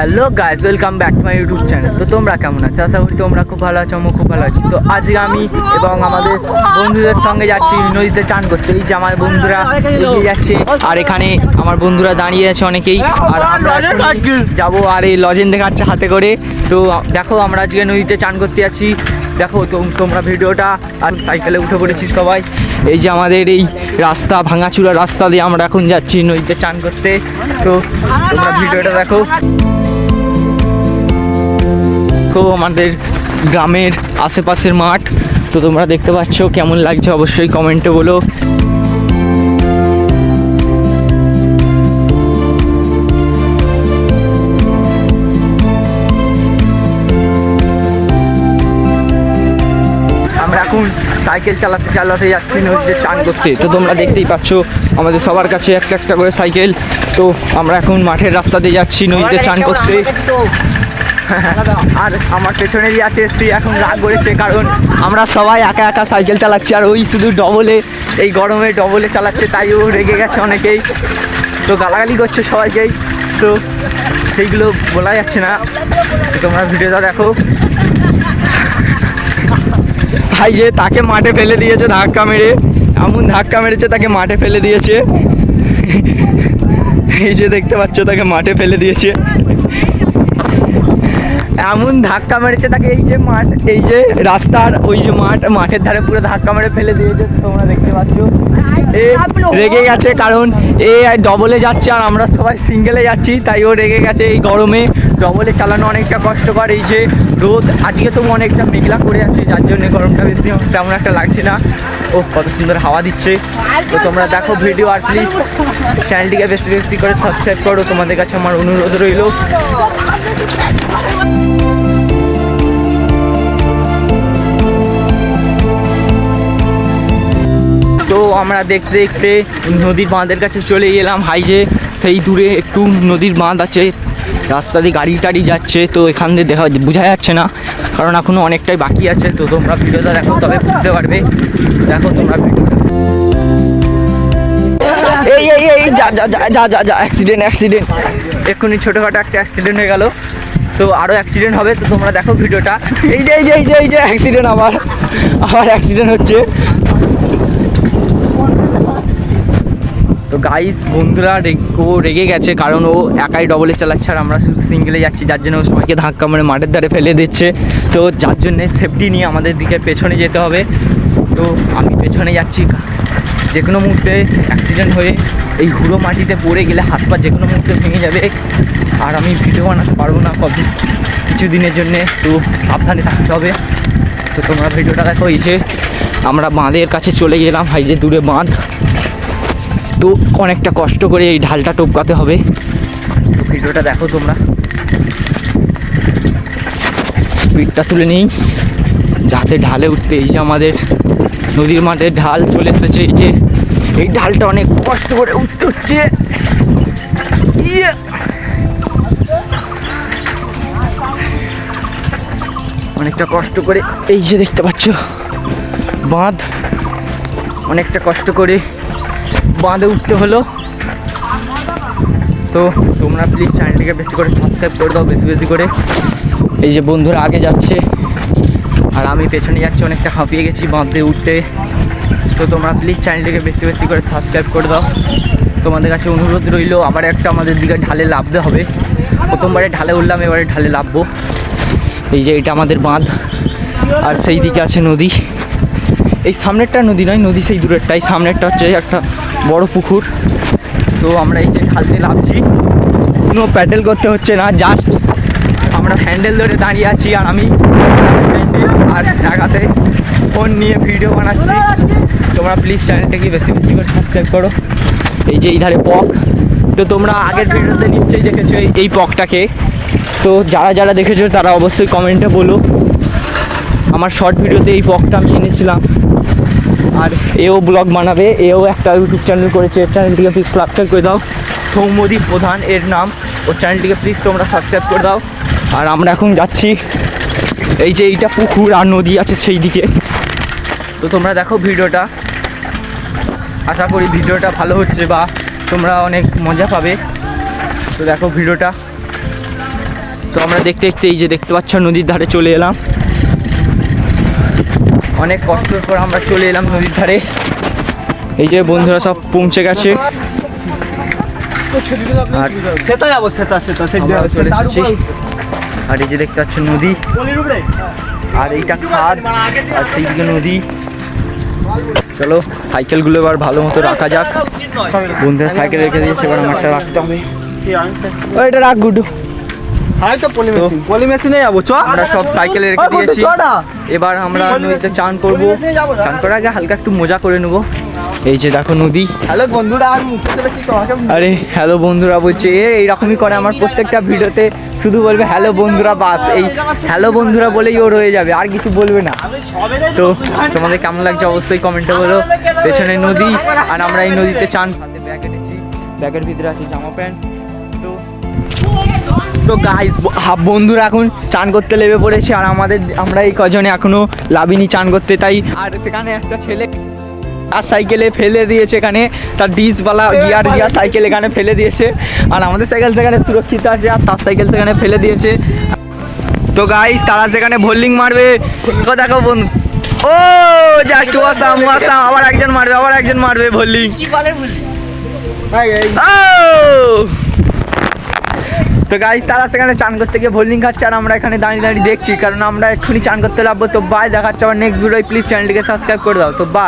Hello guys, welcome back to my YouTube channel. তো তোমরা কেমন আছো? আশা করি তোমরা খুব ভালো আছো, আমি খুব ভালো আছি। তো আজকে আমি এবং আমাদের বন্ধুদের সঙ্গে যাচ্ছি নদীতে চান করতে। এই যে আমার বন্ধুরা এগিয়ে যাচ্ছে আর এখানে আমার বন্ধুরা দাঁড়িয়ে আছে অনেকেই, আর আমরা যাবো আর এই লজেন দেখাচ্ছে হাতে করে। তো দেখো আমরা আজকে নদীতে চান করতে যাচ্ছি। দেখো তোমরা ভিডিওটা, আর সাইকেলে উঠে পড়েছি সবাই। এই যে আমাদের এই রাস্তা, ভাঙাচুরা রাস্তা দিয়ে আমরা এখন যাচ্ছি নদীতে চান করতে। তো তোমরা ভিডিওটা দেখো। তো আমাদের গ্রামের আশেপাশের মাঠ, তো তোমরা দেখতে পাচ্ছ। কেমন লাগছে অবশ্যই কমেন্টে বলো। আমরা এখন সাইকেল চালাতে চালাতে যাচ্ছি নদীতে চান করতে। তো তোমরা দেখতেই পাচ্ছ আমাদের সবার কাছে একটা একটা করে সাইকেল। তো আমরা এখন মাঠের রাস্তা দিয়ে যাচ্ছি নদীতে চান করতে। আর আমার পেছনে দিয়ে আছে, তুই এখন রাগ করেছে কারণ আমরা সবাই একা একা সাইকেল চালাচ্ছি, আর ওই শুধু ডবলে, এই গরমে ডবলে চালাচ্ছে, তাই ও রেগে গেছে অনেকেই। তো গালাগালি করছে সবাইকেই, তো সেইগুলো বলা যাচ্ছে না। তোমরা ভিডিওটা দেখো। ভাই যে তাকে মাঠে ফেলে দিয়েছে ধাক্কা মেরে, এমন ধাক্কা মেরেছে তাকে মাঠে ফেলে দিয়েছে। এই যে দেখতে পাচ্ছ তাকে মাঠে ফেলে দিয়েছে, এমন ধাক্কা মেরেছে তাকে। এই যে মাঠ, এই যে রাস্তার ওই যে মাঠের ধারে পুরো ধাক্কা মেরে ফেলে দিয়েছে, তোমরা দেখতে পাচ্ছ। এ রেগে গেছে কারণ এ ডবলে যাচ্ছে আর আমরা সবাই সিঙ্গেলে যাচ্ছি, তাই ও রেগে গেছে। এই গরমে ডবলে চালানো অনেকটা কষ্টকর। এই যে রোদ, আজকে তো অনেকটা মেঘলা করে আছে, যার জন্য গরমটা বেশি তেমন একটা লাগছে না। ও কত সুন্দর হাওয়া দিচ্ছে। তো তোমরা দেখো ভিডিও, আর প্লিজ চ্যানেলটিকে বেশি বেশি করে সাবস্ক্রাইব করো, তোমাদের কাছে আমার অনুরোধ রইল। তো আমরা দেখতে দেখতে নদীর বাঁধের কাছে চলে গেলাম। হাইজে সেই দূরে একটু নদীর বাঁধ আছে, রাস্তা দিয়ে গাড়ি টাড়ি যাচ্ছে। তো এখান দিয়ে বোঝা যাচ্ছে না কারণ এখনও অনেকটাই বাকি আছে। তো তোমরা ভিডিওটা দেখো, তবে বুঝতে পারবে। দেখো তোমরা ভিডিওটা। এই এই এই যা যা যা যা যা অ্যাক্সিডেন্ট অ্যাক্সিডেন্ট, এক্ষুনি ছোটোখাটো একটা অ্যাক্সিডেন্ট হয়ে গেল। তো আরও অ্যাক্সিডেন্ট হবে। তো তোমরা দেখো ভিডিওটা। এই যে এই যে এই যে এই যে অ্যাক্সিডেন্ট, আবার অ্যাক্সিডেন্ট হচ্ছে। তো গাইস, বন্ধুরা রেগে গেছে কারণ ও একাই ডবলে চালাচ্ছে আর আমরা শুধু সিঙ্গেলে যাচ্ছি, যার জন্য ও সবাইকে ধাক্কা মেরে মাঠের ধারে ফেলে দিচ্ছে। তো যার জন্যে সেফটি নিয়ে আমাদের দিকে পেছনে যেতে হবে। তো আমি পেছনে যাচ্ছি, যে কোনো মুহূর্তে অ্যাক্সিডেন্ট হয়ে এই হুড়ো মাটিতে পড়ে গেলে হাত পা যে কোনো মুহূর্তে ভেঙে যাবে, আর আমি ভিডিও বানাতে পারবো না কিছু দিনের জন্যে। তো সাবধানে থাকতে হবে। তো তোমরা ভিডিওটা দেখো। এই যে আমরা বাঁধের কাছে চলে গেলাম, এই যে দূরে বাঁধ। তো অনেকটা কষ্ট করে এই ঢালটা টপকাতে হবে। তো ভিডিওটা দেখো তোমরা। স্পিডটা তুলে নিই যাতে ঢালে উঠতে। এই যে আমাদের নদীর মাঠের ঢাল চলে এসেছে। এই যে এই ঢালটা অনেক কষ্ট করে উঠতে হচ্ছে। অনেকটা কষ্ট করে, এই যে দেখতে পাচ্ছ বাঁধ, অনেকটা কষ্ট করে বাঁধে উঠতে হলো। তো তোমরা প্লিজ চ্যানেলটিকে বেশি করে সাবস্ক্রাইব করে দাও, বেশি বেশি করে। এই যে বন্ধুরা আগে যাচ্ছে আর আমি পেছনে যাচ্ছি, অনেকটা হাঁপিয়ে গেছি বাঁধে উঠতে। তো তোমরা প্লিজ চ্যানেলটিকে বেশি বেশি করে সাবস্ক্রাইব করে দাও, তোমাদের কাছে অনুরোধ রইল। আবার একটা আমাদের দিকে ঢালে নামতে হবে। প্রথমবারে ঢালে উঠলাম, এবারে ঢালে নামবো। এই যে এটা আমাদের বাঁধ, আর সেই দিকে আছে নদী। এই সামনেরটা নদী নয়, নদী সেই দূরেরটাই, সামনেরটা হচ্ছে একটা বড় পুকুর। তো আমরা এই যে ঢালতে নামছি, কোনো প্যাডেল করতে হচ্ছে না, জাস্ট আমরা হ্যান্ডেল ধরে দাঁড়িয়ে আছি। আর আমি আর জায়গাতে ফোন নিয়ে ভিডিও বানাচ্ছি। তোমরা প্লিজ চ্যানেলটাকে বেশি বেশি করে সাবস্ক্রাইব করো। এই যে এই ধারে পক, তো তোমরা আগের ভিডিওতে নিশ্চয়ই দেখেছো এই পকটাকে। তো যারা যারা দেখেছো তারা অবশ্যই কমেন্টে বলো। আমার শর্ট ভিডিওতে এই পকটা আমি এনেছিলাম। আর এও ব্লগ বানাবে, এও একটা ইউটিউব চ্যানেল করেছে, চ্যানেলটিকে প্লিজ সাবস্ক্রাইব করে দাও। সৌম্যদীপ প্রধান এর নাম, ওর চ্যানেলটিকে প্লিজ তোমরা সাবস্ক্রাইব করে দাও। আর আমরা এখন যাচ্ছি, এই যে এইটা পুকুর আর নদী আছে সেই দিকে। তো তোমরা দেখো ভিডিওটা, আশা করি ভিডিওটা ভালো হচ্ছে বা তোমরা অনেক মজা পাবে। তো দেখো ভিডিওটা। আমরা দেখতে দেখতে এই যে দেখতে পাচ্ছ নদীর ধারে চলে এলাম। অনেক কষ্টের পর আমরা চলে এলাম নদীর ধারে। এই যে বন্ধুরা সব পৌঁছে গেছে আর সেটা যাবো সেটা আমরা চলে এসেছি। আর এই যে দেখতে পাচ্ছ নদী, আর এইটা খাদ, আর সেইদিকে নদী। চলো সাইকেলগুলো এবার ভালো মতো রাখা যাক। বন্ধুরা সাইকেল রেখে দিয়েছে, এবার আমারটা রাখতে হবে। ওইটা রাখ গুডু। পলিমেশিনে যাবো চ। আমরা সব সাইকেলে রেখে দিয়েছি। এবার আমরা নদীতে চান করবো। চান করার আগে হালকা একটু মজা করে নেবো। এই যে দেখো নদী। হ্যালো বন্ধুরা, আর মুখে চলে কি তোমাকে আরে হ্যালো বন্ধুরা বলছে, এইরকমই করে আমার প্রত্যেকটা ভিডিওতে শুধু বলবে হ্যালো বন্ধুরা, বাস এই হ্যালো বন্ধুরা বলেই ওর হয়ে যাবে, আর কিছু বলবে না। তো তোমাদের কেমন লাগছে অবশ্যই কমেন্টে বলো। পেছনে নদী, আর আমরা এই নদীতে চান। হাতে ব্যাগ এনেছি, ব্যাগের ভিতরে আছে জামা প্যান্ট। তো গাইস বন্ধুরা এখন চান করতে লেগে পড়েছে, আর আমরা এই কজনে এখনো লাভিনি চান করতে। তাই আর সেখানে একটা ছেলে আর সাইকেলে ফেলে দিয়েছে, এখানে তার ডিসওয়ালা গিয়ার সাইকেল এখানে ফেলে দিয়েছে, আর আমাদের সাইকেল সেখানে সুরক্ষিত আছে, আর তার সাইকেল সেখানে ফেলে দিয়েছে। তো গাইস তারা সেখানে ভোল্ডিং মারবে। দেখো বন্ধু, ও জাস্ট ওয়াসাম ওয়াসাম, আবার একজন মারবে ভোল্ডিং। তো গাইস তারা সেখানে চান করতে গিয়ে ভোল্ডিং খাচ্ছে, আর আমরা এখানে দাঁড়িয়ে দাঁড়িয়ে দেখছি, কারণ আমরা এক্ষুনি চান করতে লাগবো। তো বাই, দেখাচ্ছে আবার নেক্সট ভিডিও। প্লিজ চ্যানেলটিকে সাবস্ক্রাইব করে দাও। তো বাই।